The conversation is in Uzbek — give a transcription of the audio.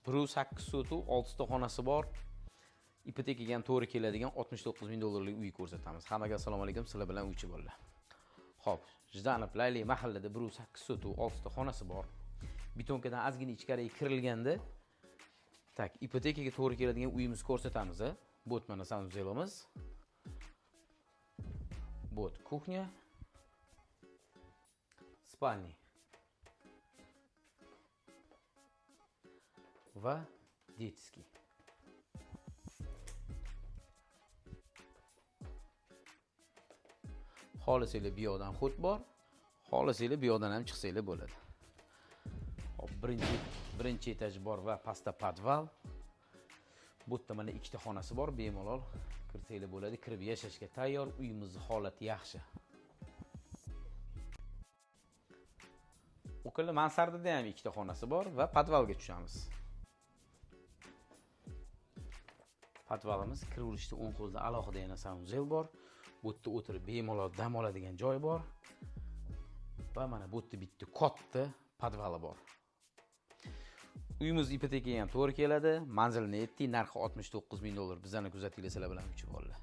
1.8 sotu, 6 ta xonasi bor. Ipotekaga ham to'g'ri keladigan 69 ming dollarlik uy ko'rsatamiz. Hammaga assalomu alaykum, sizlar bilan uychi bolalar. Xo'p, Jizanov Layli mahallada 1.8 sotu, 6 ta xonasi bor. Betonkadan ozgina ichkariga kirilganda, tak, ipotekaga to'g'ri keladigan uyimizni ko'rsatamiz. Bot mana sanuzelimiz. Bot kuxnya. Spalni. Va детский. Xolisinglar bu yoqdan xut bor. Xolisinglar bu yoqdan ham chiqsanglar bo'ladi. Hop, birinchi etaj bor va pastda podval. Bu yerda mana ikkita xonasi bor, bemalol kirsanglar bo'ladi. Kirib yashashga tayyor, uyimizning holati yaxshi. O'killa mansardada ham ikkita xonasi bor va podvalga tushamiz. Podvalimiz kiraverishda o'ng qo'lda alohida yana sanuzel bor. Bu yerda o'tirib bemalol dam oladigan joy bor. Va mana bu yerda bitta katta podvali bor. Uyimiz ipotekaga ham to'g'ri keladi. Manzilni aytdik, narxi 69 ming dollar. Bizlarni kuzatinglar, sizlar bilan uchib oldi.